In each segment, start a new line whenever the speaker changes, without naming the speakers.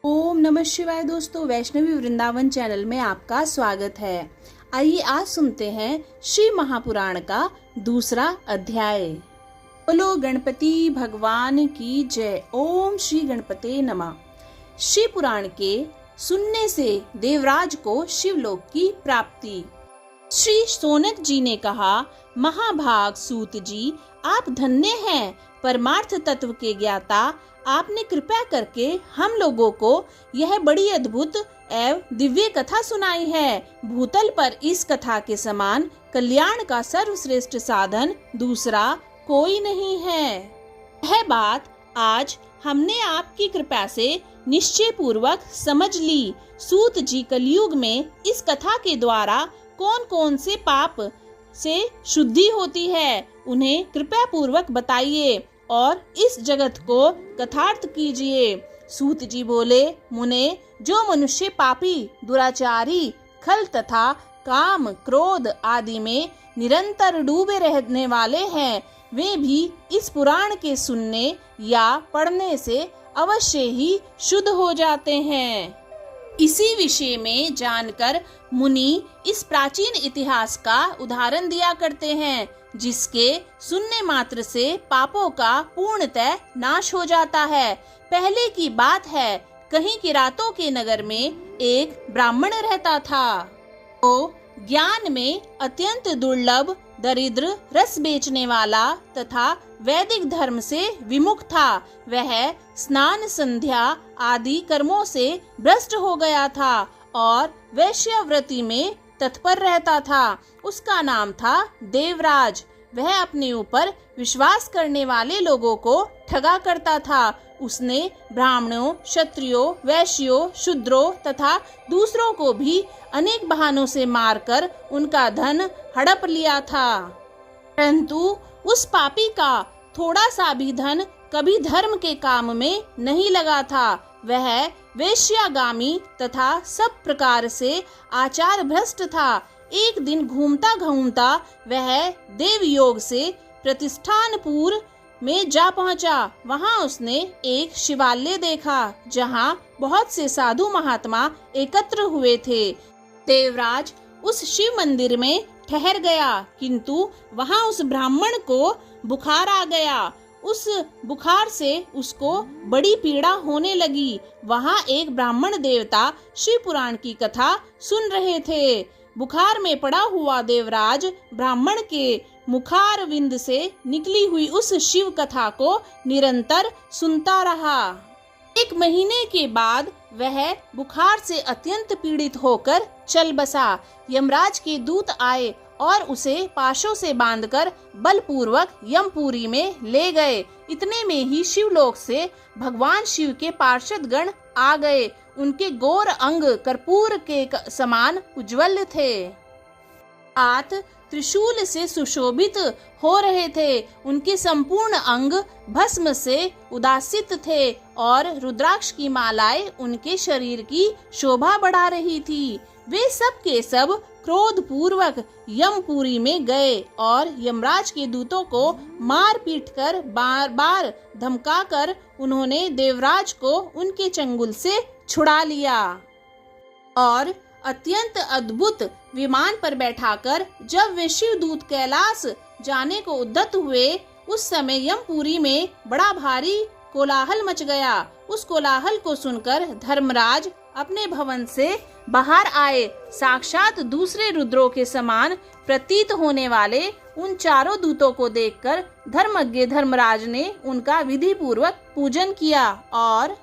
ओम नमः शिवाय। दोस्तों, वैष्णवी वृंदावन चैनल में आपका स्वागत है। आइए आज सुनते हैं श्री महापुराण का दूसरा अध्याय। बोलो गणपति भगवान की जय। ओम श्री गणपते नमः। श्री पुराण के सुनने से देवराज को शिवलोक की प्राप्ति। श्री सोनक जी ने कहा, महाभाग सूत जी, आप धन्य हैं, परमार्थ तत्व के ज्ञाता। आपने कृपया करके हम लोगों को यह बड़ी अद्भुत एवं दिव्य कथा सुनाई है। भूतल पर इस कथा के समान कल्याण का सर्वश्रेष्ठ साधन दूसरा कोई नहीं है। यह बात आज हमने आपकी कृपा से निश्चय पूर्वक समझ ली। सूत जी, कलयुग में इस कथा के द्वारा कौन कौन से पाप से शुद्धि होती है, उन्हें कृपया पूर्वक बताइए और इस जगत को कथार्थ कीजिए। सूत जी बोले, मुने, जो मनुष्य पापी, दुराचारी, खल तथा काम, क्रोध आदि में निरंतर डूबे रहने वाले हैं, वे भी इस पुराण के सुनने या पढ़ने से अवश्य ही शुद्ध हो जाते हैं। इसी विषय में जानकर मुनि इस प्राचीन इतिहास का उदाहरण दिया करते हैं, जिसके सुनने मात्र से पापों का पूर्णतः नाश हो जाता है। पहले की बात है, कहीं किरातों के नगर में एक ब्राह्मण रहता था। वो ज्ञान में अत्यंत दुर्लभ, दरिद्र, रस बेचने वाला तथा वैदिक धर्म से विमुख था। वह स्नान, संध्या आदि कर्मों से भ्रष्ट हो गया था और वैश्यावृत्ति में तत्पर रहता था। उसका नाम था देवराज। वह अपने ऊपर विश्वास करने वाले लोगों को ठगा करता था। उसने ब्राह्मणों, क्षत्रियों, वैश्यों, शूद्रों तथा दूसरों को भी अनेक बहानों से मारकर उनका धन हड़प लिया था। परंतु उस पापी का थोड़ा सा भी धन कभी धर्म के काम में नहीं लगा था। वह वेश्यागामी तथा सब प्रकार से आचार भ्रष्ट था। एक दिन घूमता घूमता वह देवयोग से प्रतिष्ठानपुर में जा पहुंचा। वहां उसने एक शिवालय देखा, जहां बहुत से साधु महात्मा एकत्र हुए थे। देवराज उस शिव मंदिर में ठहर गया, किंतु वहां उस ब्राह्मण को बुखार आ गया। उस बुखार से उसको बड़ी पीड़ा होने लगी। वहां एक ब्राह्मण देवता शिव पुराण की कथा सुन रहे थे। बुखार में पड़ा हुआ देवराज ब्राह्मण के मुखारविंद से निकली हुई उस शिव कथा को निरंतर सुनता रहा। एक महीने के बाद वह बुखार से अत्यंत पीड़ित होकर चल बसा। यमराज के दूत आए और उसे पाशों से बांधकर बलपूर्वक यमपुरी में ले गए। इतने में ही शिवलोक से भगवान शिव के पार्षद गण आ गए। उनके गौर अंग कर्पूर के समान उज्जवल थे। हाथ त्रिशूल से सुशोभित हो रहे थे। उनके संपूर्ण अंग भस्म से उदासित थे और रुद्राक्ष की मालाएं उनके शरीर की शोभा बढ़ा रही थी। वे सब के सब क्रोध पूर्वक यमपुरी में गए और यमराज के दूतों को मार पीट कर बार बार धमकाकर उन्होंने देवराज को उनके चंगुल से छुड़ा लिया और अत्यंत अद्भुत विमान पर बैठाकर जब वे शिवदूत कैलाश जाने को उद्यत हुए, उस समय यमपुरी में बड़ा भारी कोलाहल मच गया। उस कोलाहल को सुनकर धर्मराज अपने भवन से बाहर आए। साक्षात दूसरे रुद्रों के समान प्रतीत होने वाले उन चारों दूतों को देखकर धर्मज्ञ धर्मराज ने उनका विधि पूर्वक पूजन किया और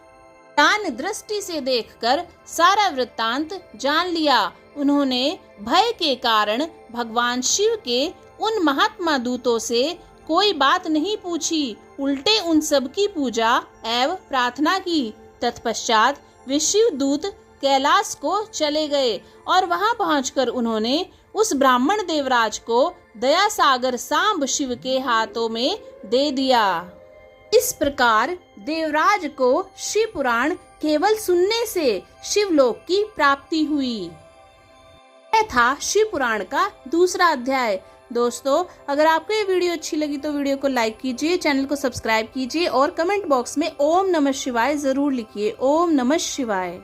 ज्ञान दृष्टि से देखकर सारा वृत्तांत जान लिया। उन्होंने भय के कारण भगवान शिव के उन महात्मा दूतों से कोई बात नहीं पूछी, उल्टे उन सब की पूजा एवं प्रार्थना की। तत्पश्चात वे शिवदूत कैलाश को चले गए और वहां पहुंचकर उन्होंने उस ब्राह्मण देवराज को दया सागर सांब शिव के हाथों में दे दिया। इस प्रकार देवराज को शिव पुराण केवल सुनने से शिवलोक की प्राप्ति हुई। यह था शिव पुराण का दूसरा अध्याय। दोस्तों, अगर आपको ये वीडियो अच्छी लगी तो वीडियो को लाइक कीजिए, चैनल को सब्सक्राइब कीजिए और कमेंट बॉक्स में ओम नमः शिवाय जरूर लिखिए। ओम नमः शिवाय।